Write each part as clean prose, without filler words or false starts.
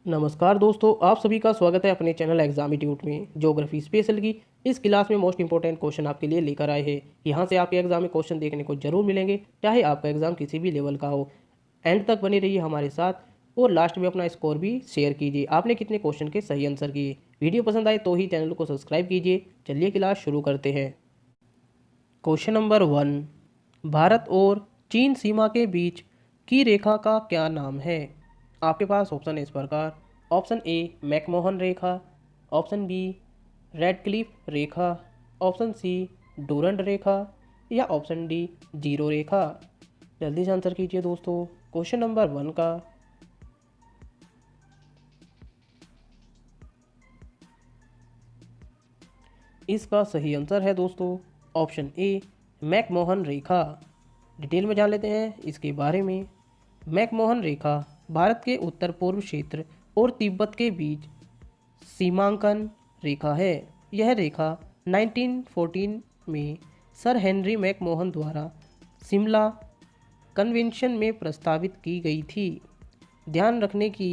नमस्कार दोस्तों, आप सभी का स्वागत है अपने चैनल एग्जाम ट्यूट में। ज्योग्राफी स्पेशल की इस क्लास में मोस्ट इंपॉर्टेंट क्वेश्चन आपके लिए लेकर आए हैं। यहाँ से आपके एग्जाम में क्वेश्चन देखने को जरूर मिलेंगे, चाहे आपका एग्जाम किसी भी लेवल का हो। एंड तक बने रहिए हमारे साथ और लास्ट में अपना स्कोर भी शेयर कीजिए। आपने कितने क्वेश्चन के सही आंसर किए। वीडियो पसंद आए तो ही चैनल को सब्सक्राइब कीजिए। चलिए क्लास शुरू करते हैं। क्वेश्चन नंबर 1, भारत और चीन सीमा के बीच की रेखा का क्या नाम है। आपके पास ऑप्शन है इस प्रकार। ऑप्शन ए मैकमोहन रेखा, ऑप्शन बी रेडक्लिफ रेखा, ऑप्शन सी डूरंड रेखा या ऑप्शन डी जीरो रेखा। जल्दी से आंसर कीजिए दोस्तों क्वेश्चन नंबर 1 का। इसका सही आंसर है दोस्तों option A McMahon Rekha. Detail में जान लेते हैं इसके बारे में। मैकमोहन रेखा भारत के उत्तर पूर्व क्षेत्र और तिब्बत के बीच सीमांकन रेखा है। यह रेखा 1914 में सर हेनरी मैकमोहन द्वारा शिमला कन्वेंशन में प्रस्तावित की गई थी। ध्यान रखने की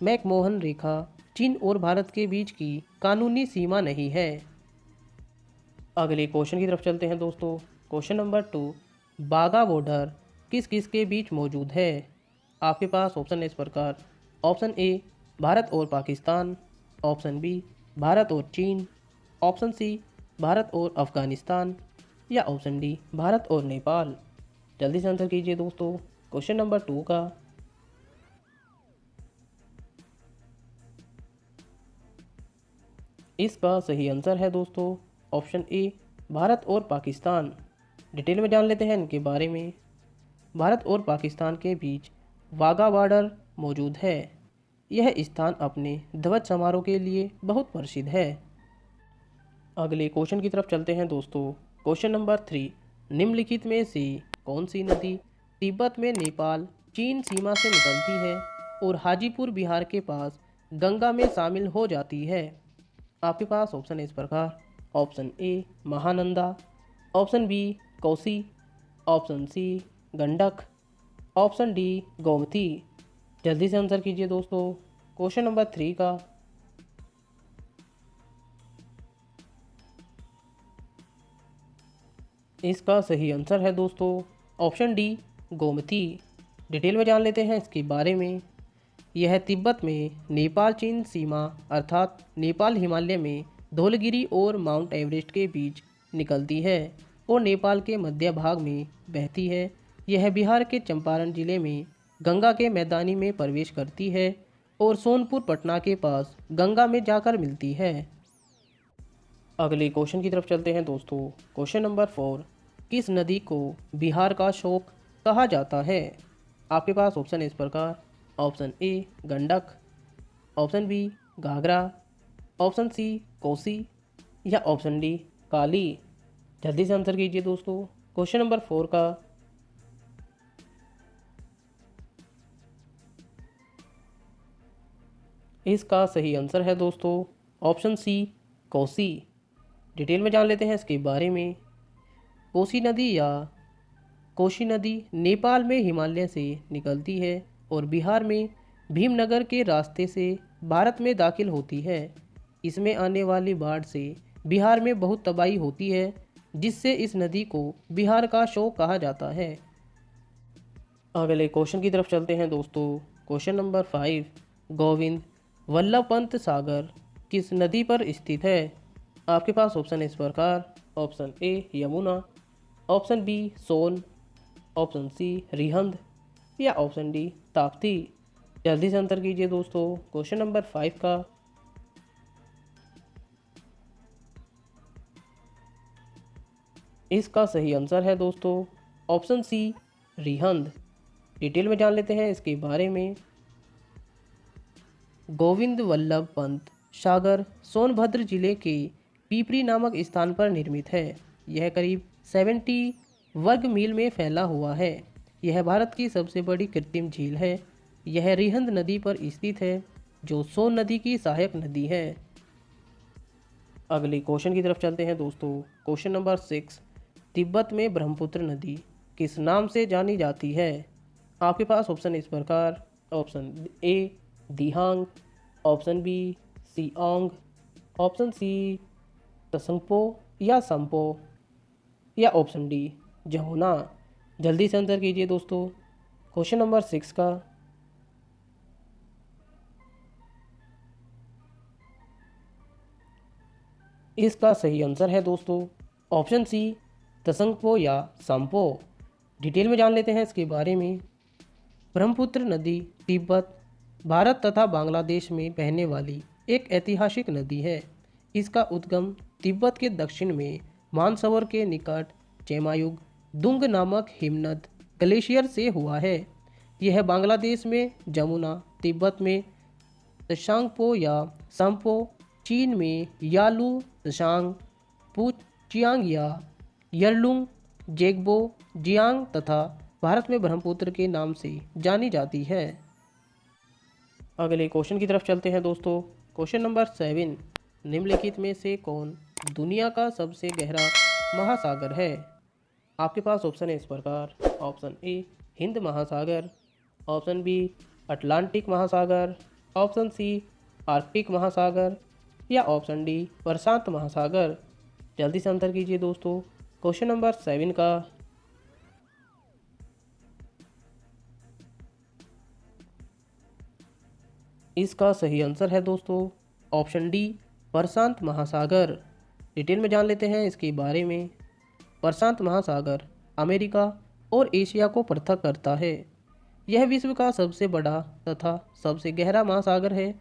मैकमोहन रेखा चीन और भारत के बीच की कानूनी सीमा नहीं है। अगले क्वेश्चन की तरफ चलते हैं दोस्तों। क्वेश्चन नंबर 2, बाघा बॉर्डर किस किस के बीच मौजूद है। आपके पास ऑप्शन है इस प्रकार। ऑप्शन ए भारत और पाकिस्तान, ऑप्शन बी भारत और चीन, ऑप्शन सी भारत और अफगानिस्तान या ऑप्शन डी भारत और नेपाल। जल्दी से आंसर कीजिए दोस्तों क्वेश्चन नंबर 2 का। इसका सही आंसर है दोस्तों ऑप्शन ए भारत और पाकिस्तान। डिटेल में जान लेते हैं इनके बारे में। भारत और पाकिस्तान के बीच वाघा बॉर्डर मौजूद है। यह स्थान अपने ध्वज समारोह के लिए बहुत प्रसिद्ध है। अगले क्वेश्चन की तरफ चलते हैं दोस्तों। क्वेश्चन नंबर 3, निम्नलिखित में से कौन सी नदी तिब्बत में नेपाल चीन सीमा से निकलती है और हाजीपुर बिहार के पास गंगा में शामिल हो जाती है। आपके पास ऑप्शन है इस प्रकार। Option A Mahananda, option B Kosi, option C Gandak, option D Gomti. जल्दी से आंसर कीजिए दोस्तों क्वेश्चन नंबर 3 का। इसका सही आंसर है दोस्तों ऑप्शन डी गोमती। डिटेल में जान लेते हैं इसके बारे में। यह तिब्बत में नेपाल चीन सीमा अर्थात नेपाल हिमालय में धौलगिरी और माउंट एवरेस्ट के बीच निकलती है और नेपाल के मध्य भाग में बहती है। यह बिहार के चंपारण जिले में गंगा के मैदानी में प्रवेश करती है और सोनपुर पटना के पास गंगा में जाकर मिलती है। अगले क्वेश्चन की तरफ चलते हैं दोस्तों। क्वेश्चन नंबर 4, किस नदी को बिहार का शोक कहा जाता है। आपके पास ऑप्शन है इस प्रकार। Option A Gandak, option B Ghaghara, option C Kosi या ऑप्शन डी काली। जल्दी से आंसर कीजिए दोस्तों क्वेश्चन नंबर 4 का। इसका सही आंसर है दोस्तों ऑप्शन सी कोसी। डिटेल में जान लेते हैं इसके बारे में। कोसी नदी या कोशी नदी नेपाल में हिमालय से निकलती है और बिहार में भीमनगर के रास्ते से भारत में दाखिल होती है। इसमें आने वाली बाढ़ से बिहार में बहुत तबाही होती है, जिससे इस नदी को बिहार का शोक कहा जाता है। अगले क्वेश्चन की तरफ चलते हैं दोस्तों। क्वेश्चन नंबर 5, गोविंद वल्लभ पंत सागर किस नदी पर स्थित है। आपके पास ऑप्शन है इस प्रकार। Option A Yamuna, option B Son, option C Rihand या ऑप्शन डी ताप्ती। जल्दी से आंसर कीजिए दोस्तों क्वेश्चन नंबर 5 का। इसका सही आंसर है दोस्तों ऑप्शन सी रिहंद। डिटेल में जान लेते हैं इसके बारे में। गोविंद वल्लभ पंत सागर सोनभद्र जिले के पीपरी नामक स्थान पर निर्मित है। यह करीब 70 वर्ग मील में फैला हुआ है। यह भारत की सबसे बड़ी कृत्रिम झील है। यह रिहंद नदी पर स्थित है, जो सोन नदी की सहायक नदी है। अगले क्वेश्चन की तरफ चलते हैं दोस्तों। क्वेश्चन नंबर 6, तिब्बत में ब्रह्मपुत्र नदी किस नाम से जानी जाती है। आपके पास ऑप्शन इस प्रकार। Option A Dihang, option B Siang, option C Tsangpo या संपो, या ऑप्शन डी जमुना। जल्दी से आंसर कीजिए दोस्तों। क्वेश्चन नंबर 6 का इसका सही आंसर है दोस्तों ऑप्शन सी तसंगपो या संपो। डिटेल में जान लेते हैं इसके बारे में। ब्रह्मपुत्र नदी तिब्बत, भारत तथा बांग्लादेश में बहने वाली एक ऐतिहासिक नदी है। इसका उद्गम तिब्बत के दक्षिण में मानसरोवर के निकट चेमायुग दुंग नामक हिमनद ग्लेशियर से हुआ है। यह बांग्लादेश में जमुना, तिब्बत में त्सांगपो या संपो, चीन में यालू त्सांग, पुचियांग या यरलुंग जेगबो जियांग तथा भारत में ब्रह्मपुत्र के नाम से जानी जाती है। अगले क्वेश्चन की तरफ चलते हैं दोस्तों। क्वेश्चन नंबर 7, निम्नलिखित में से कौन दुनिया का सबसे गहरा महासागर है? आपके पास ऑप्शन है इस प्रकार। ऑप्शन ए हिंद महासागर, ऑप्शन बी अटलांटिक महासागर, ऑप्शन सी आर्कटिक महासागर, या ऑप्शन डी प्रशांत महासागर। जल्दी से आंसर कीजिए दोस्तों। क्वेश्चन नंबर 7 का इसका सही आंसर है दोस्तों ऑप्शन डी प्रशांत महासागर। डिटेल में जान लेते हैं इसके बारे में। प्रशांत महासागर अमेरिका और एशिया को पृथक करता है। यह विश्व का सबसे बड़ा तथा सबसे गहरा महासागर है।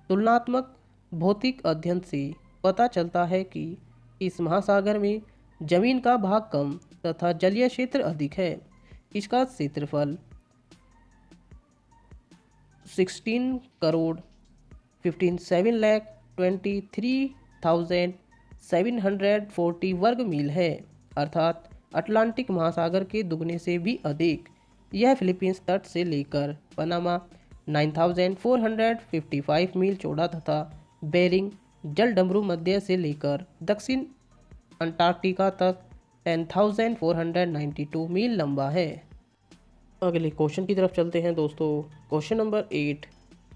तुलनात्मक भौतिक अध्ययन से पता चलता है कि इस महासागर में जमीन का भाग कम तथा जलीय क्षेत्र अधिक है। इसका क्षेत्रफल 16 करोड़ 57,23,740 वर्ग मील है, अर्थात अटलांटिक महासागर के दुगने से भी अधिक। यह फिलीपींस तट से लेकर पनामा 9,455 मील चौड़ा तथा बेरिंग जलडमरू मध्य से लेकर दक्षिण अंटार्कटिका तक 10,492 मील लंबा है। अगले क्वेश्चन की तरफ चलते हैं दोस्तों। क्वेश्चन नंबर 8,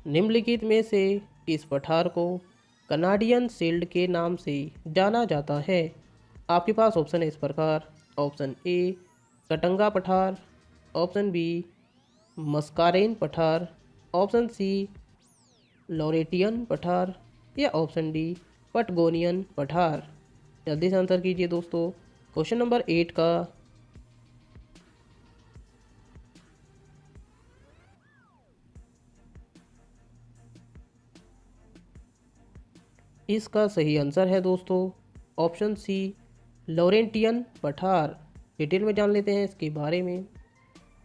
निम्नलिखित में से किस पठार को कनाडियन शील्ड के नाम से जाना जाता है? आपके पास ऑप्शन है इस प्रकार। ऑप्शन ए कटंगा पठार, ऑप्शन बी मस्कारेन पठार, ऑप्शन सी लॉरेटियन पठार, या ऑप्शन डी पटगोनियन पठार। जल्दी से आंसर कीजिए दोस्तों। क्वेश्चन नंबर 8 का इसका सही आंसर है दोस्तों ऑप्शन सी लॉरेंटियन पठार। डिटेल में जान लेते हैं इसके बारे में।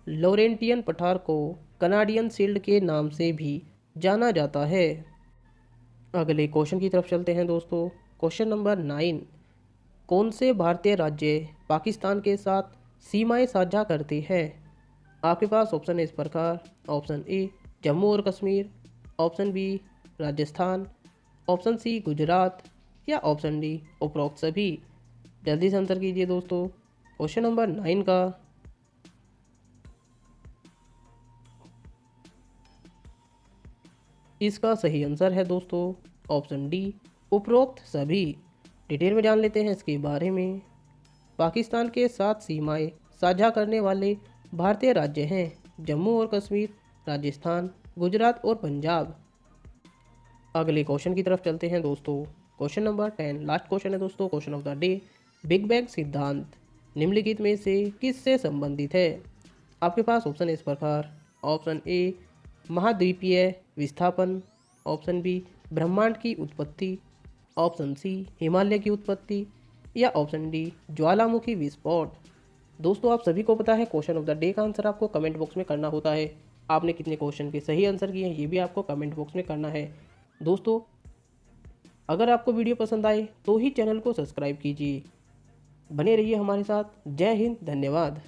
लॉरेंटियन पठार को कनाडियन शील्ड के नाम से भी जाना जाता है। अगले क्वेश्चन की तरफ चलते हैं दोस्तों। क्वेश्चन नंबर 9, कौन से भारतीय राज्य पाकिस्तान के साथ सीमाएं साझा करते हैं? आपके पास ऑप्शन है इस प्रकार। ऑप्शन ए जम्मू और Kashmir, option B Rajasthan, option C Gujarat, या ऑप्शन डी उपरोक्त सभी। जल्दी से आंसर कीजिए दोस्तों। क्वेश्चन नंबर 9 का इसका सही आंसर है दोस्तों ऑप्शन डी उपरोक्त सभी। डिटेल में जान लेते हैं इसके बारे में। पाकिस्तान के साथ सीमाएं साझा करने वाले भारतीय राज्य हैं जम्मू और कश्मीर, राजस्थान, गुजरात और पंजाब। अगले क्वेश्चन की तरफ चलते हैं दोस्तों। क्वेश्चन नंबर 10 लास्ट क्वेश्चन है दोस्तों, question of the day. Big bang सिद्धांत निम्नलिखित में से किससे संबंधित है? आपके पास ऑप्शन है इस प्रकार। ऑप्शन ए महाद्वीपीय विस्थापन, ऑप्शन बी ब्रह्मांड की उत्पत्ति, ऑप्शन सी हिमालय की उत्पत्ति, या ऑप्शन डी ज्वालामुखी विस्फोट। दोस्तों आप सभी को पता है क्वेश्चन ऑफ द डे का आंसर आपको कमेंट बॉक्स में करना होता है। आपने कितने क्वेश्चन के सही आंसर किए हैं ये भी आपको कमेंट बॉक्स में करना है। दोस्तों अगर आपको वीडियो पसंद आए तो ही चैनल को सब्सक्राइब कीजिए। बने रहिए हमारे साथ। जय हिंद, धन्यवाद।